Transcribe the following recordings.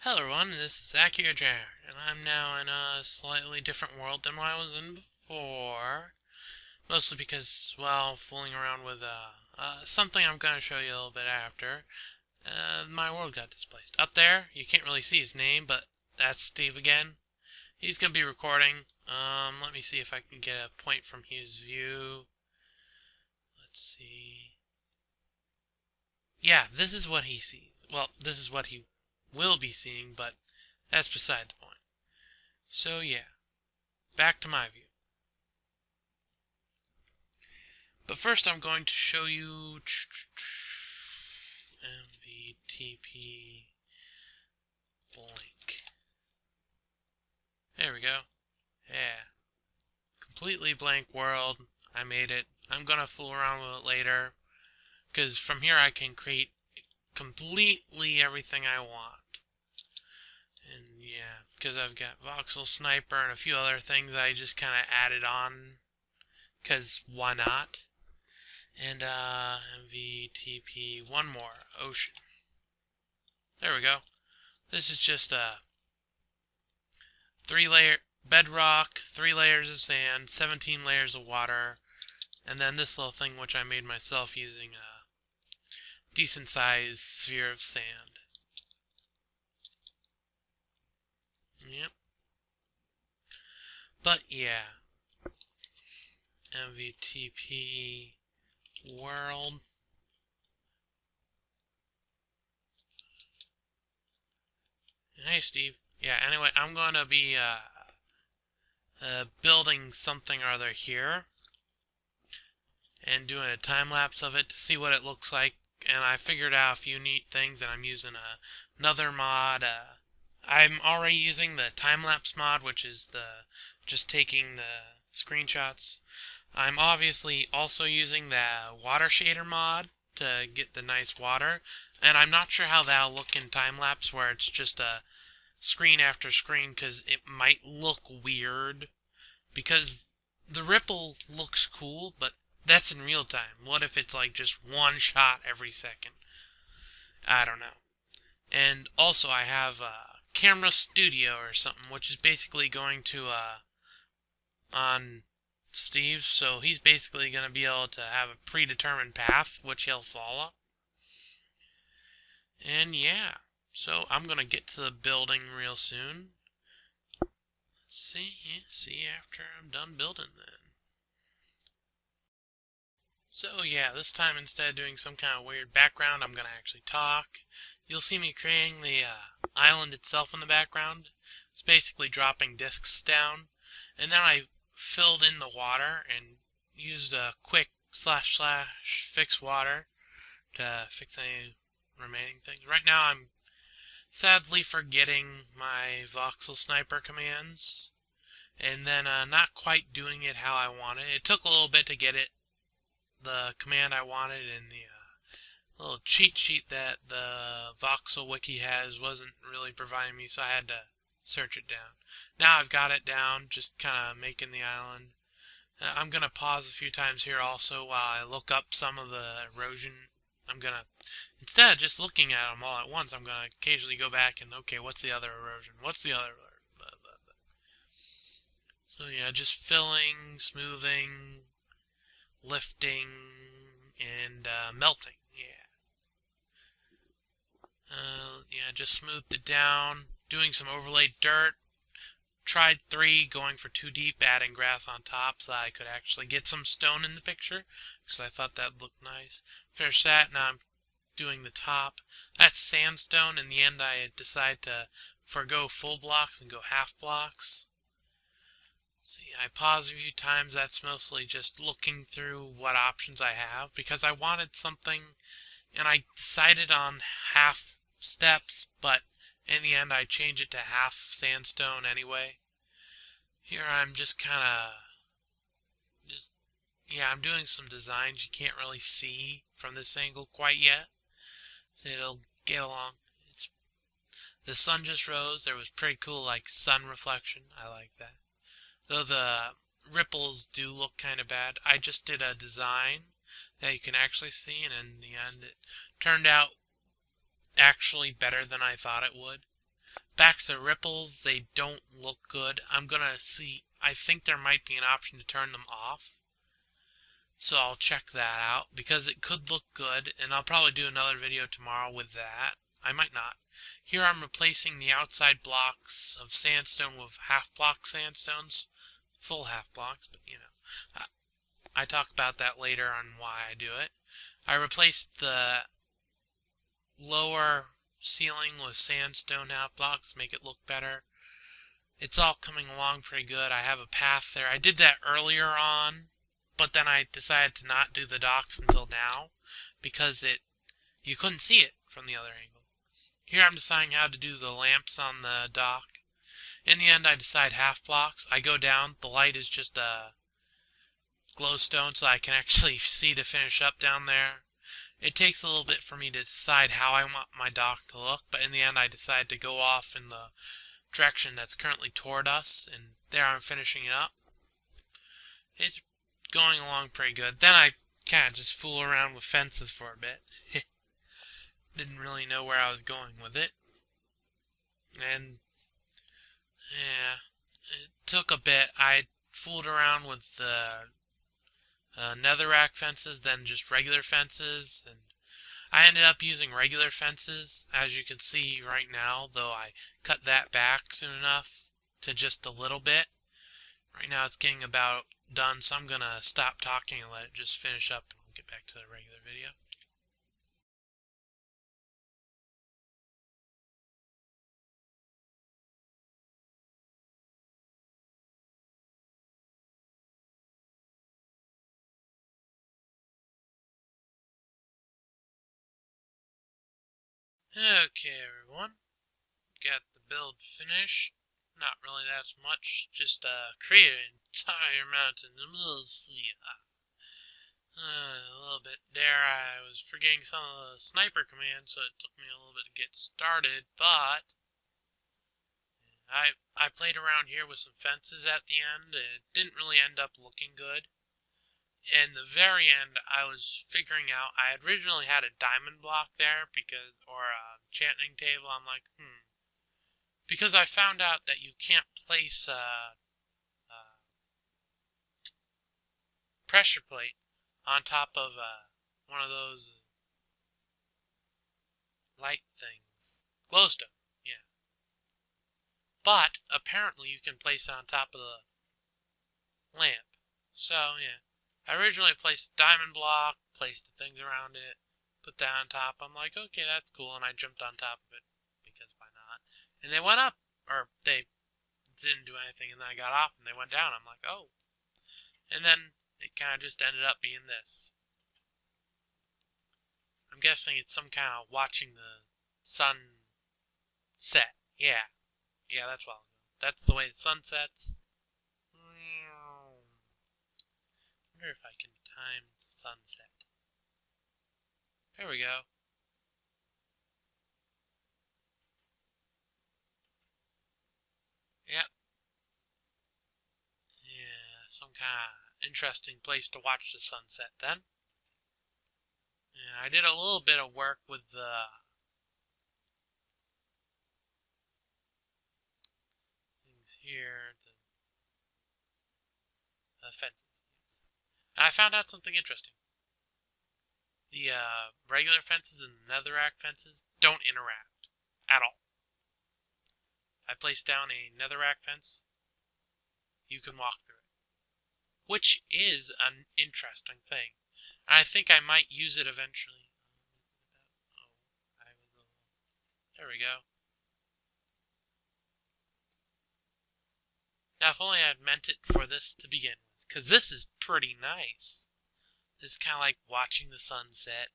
Hello everyone, this is Akhier, and I'm now in a slightly different world than what I was in before. Mostly because, well, fooling around with something I'm going to show you a little bit after, my world got displaced. Up there, you can't really see his name, but that's Steve again. He's going to be recording. Let me see if I can get a point from his view. Let's see. Yeah, this is what he sees. Well, this is what he will be seeing, but that's beside the point. So yeah, back to my view. But first I'm going to show you MVTP blank. There we go. Yeah. Completely blank world. I made it. I'm gonna fool around with it later, because from here I can create completely everything I want. And yeah, because I've got voxel sniper and a few other things I just kind of added on, because why not? And MVTP, one more, ocean. There we go. This is just a 3-layer bedrock, 3 layers of sand, 17 layers of water, and then this little thing which I made myself using a decent sized sphere of sand. Yep. But yeah, MVTP world. Hey Steve. Yeah, anyway, I'm going to be building something or other here and doing a time lapse of it to see what it looks like. And I figured out a few neat things, and I'm using another mod. I'm already using the Timelapse mod, which is just taking the screenshots. I'm obviously also using the water shader mod to get the nice water, and I'm not sure how that'll look in Timelapse, where it's just a screen after screen, because it might look weird, because the ripple looks cool, but that's in real time. What if it's like just one shot every second? I don't know. And also I have a camera studio or something, which is basically going to on Steve, so he's basically going to be able to have a predetermined path which he'll follow. And yeah, so I'm going to get to the building real soon. See after I'm done building then. So yeah, this time instead of doing some kind of weird background, I'm going to actually talk. You'll see me creating the island itself in the background. It's basically dropping discs down. And then I filled in the water and used a quick / fix water to fix any remaining things. Right now I'm sadly forgetting my voxel sniper commands, and then not quite doing it how I wanted. It took a little bit to get the command I wanted, and the little cheat sheet that the voxel wiki has wasn't really providing me, so I had to search it down. Now I've got it down, just kind of making the island. I'm going to pause a few times here also while I look up some of the erosion. I'm going to, instead of just looking at them all at once, I'm going to occasionally go back and, okay, what's the other erosion? What's the other erosion? Blah, blah, blah. So yeah, just filling, smoothing, lifting, and melting. Yeah, just smoothed it down, doing some overlaid dirt. Tried 3, going for 2 deep, adding grass on top so that I could actually get some stone in the picture, because I thought that looked nice. Finished that, now I'm doing the top. That's sandstone. In the end I decided to forgo full blocks and go half blocks. See, I pause a few times. That's mostly just looking through what options I have, because I wanted something, and I decided on half steps, but in the end I changed it to half sandstone anyway. Here I'm just kind of, yeah, I'm doing some designs you can't really see from this angle quite yet. It'll get along. The sun just rose. There was pretty cool like sun reflection. I like that. Though the ripples do look kind of bad. I just did a design that you can actually see, and in the end it turned out actually better than I thought it would. Back to the ripples, they don't look good. I'm gonna see, I think there might be an option to turn them off. So I'll check that out, because it could look good, and I'll probably do another video tomorrow with that. I might not. Here I'm replacing the outside blocks of sandstone with half-block sandstones. Full half-blocks, but you know. I talk about that later on why I do it. I replaced the lower ceiling with sandstone half-blocks, make it look better. It's all coming along pretty good. I have a path there. I did that earlier on, but then I decided to not do the docks until now because you couldn't see it from the other angle. Here I'm deciding how to do the lamps on the dock. In the end I decide half blocks. I go down, the light is just a glowstone so I can actually see to finish up down there. It takes a little bit for me to decide how I want my dock to look, but in the end I decide to go off in the direction that's currently toward us, and there I'm finishing it up. It's going along pretty good. Then I kind of just fool around with fences for a bit. Didn't really know where I was going with it. And yeah, it took a bit. I fooled around with the netherrack fences, then just regular fences, and I ended up using regular fences, as you can see right now, though I cut that back soon enough to just a little bit. Right now it's getting about done, so I'm gonna stop talking and let it just finish up, and we'll get back to the regular video. Okay, everyone, got the build finished. Not really that much, just create an entire mountain in the middle of the sea. A little bit there. I was forgetting some of the sniper commands, so it took me a little bit to get started, but I played around here with some fences at the end. It didn't really end up looking good. In the very end, I was figuring out, I had originally had a diamond block there, or a enchanting table. I'm like, because I found out that you can't place a pressure plate on top of one of those light things. Glowstone, yeah. But apparently you can place it on top of the lamp. So, yeah. I originally placed a diamond block, placed the things around it, put that on top. I'm like, okay, that's cool, and I jumped on top of it, because why not? And they went up, or they didn't do anything, and then I got off, and they went down. I'm like, oh. And then it kind of just ended up being this. I'm guessing it's some kind of watching the sun set. Yeah. Yeah, that's what I'll do. That's the way the sun sets. I wonder if I can time sunset. There we go. Yep. Yeah, some kind of interesting place to watch the sunset then. Yeah, I did a little bit of work with the things here, the fences. And I found out something interesting. The regular fences and the netherrack fences don't interact at all. I placed down a netherrack fence. You can walk through it, which is an interesting thing. And I think I might use it eventually. There we go. Now, if only I'd meant it for this to begin with, because this is pretty nice. It's kind of like watching the sunset.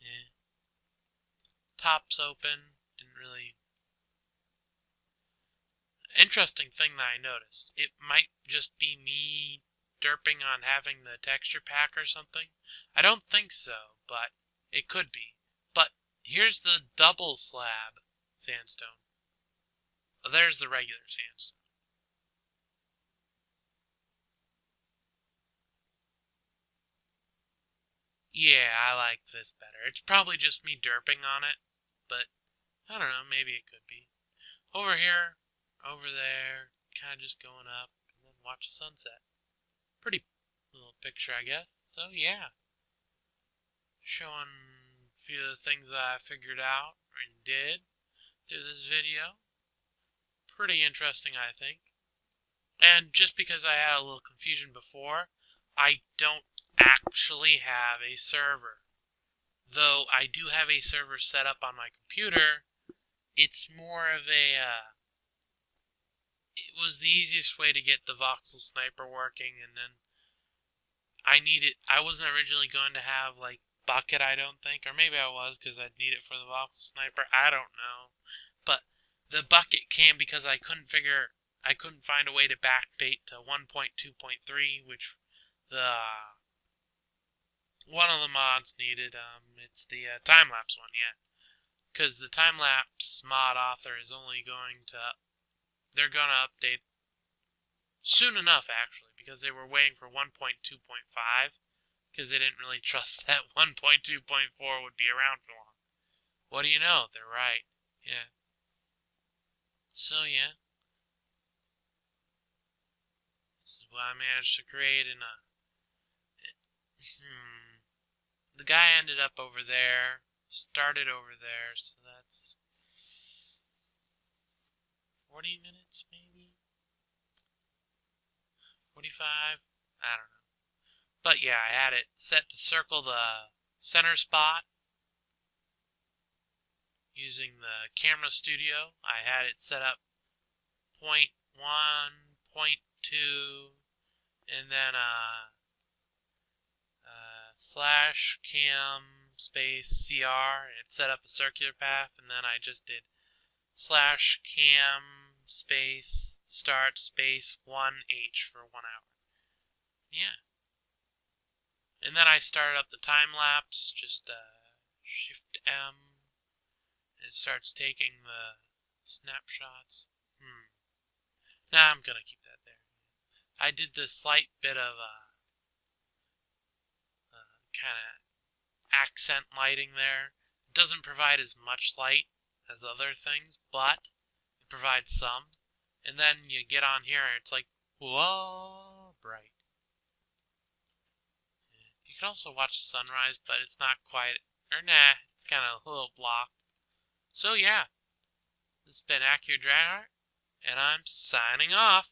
Yeah. Top's open. Didn't really... Interesting thing that I noticed. It might just be me derping on having the texture pack or something. I don't think so, but it could be. But here's the double slab sandstone. There's the regular sandstone. Yeah, I like this better. It's probably just me derping on it, but I don't know, maybe it could be. Over here, over there, kind of just going up, and then watch the sunset. Pretty little picture, I guess. So yeah, showing a few of the things that I figured out and did through this video. Pretty interesting, I think. And just because I had a little confusion before, I don't actually have a server. Though I do have a server set up on my computer, it's more of a, it was the easiest way to get the voxel sniper working, and then I wasn't originally going to have, like, bucket, I don't think, or maybe I was, because I'd need it for the voxel sniper, I don't know. But the bucket came because I couldn't find a way to backdate to 1.2.3, which one of the mods needed. It's the Timelapse one, yeah. Because the Timelapse mod author is only they're going to update soon enough, actually, because they were waiting for 1.2.5, because they didn't really trust that 1.2.4 would be around for long. What do you know? They're right. Yeah. So, yeah. This is what I managed to create in a... The guy ended up over there, started over there, so that's 40 minutes, maybe? 45? I don't know. But yeah, I had it set to circle the center spot using the camera studio. I had it set up 0.1, 0.2, and then slash cam space CR. It set up a circular path, and then I just did slash cam space start space 1H for 1 hour. Yeah. And then I started up the time lapse, just Shift M. It starts taking the snapshots. Nah, I'm gonna keep that there. I did the slight bit of kind of accent lighting there. It doesn't provide as much light as other things, but it provides some. And then you get on here and it's like, whoa, bright. You can also watch the sunrise, but it's not quite, or nah, it's kind of a little blocked. So yeah, this has been Akhier Dragonheart, and I'm signing off.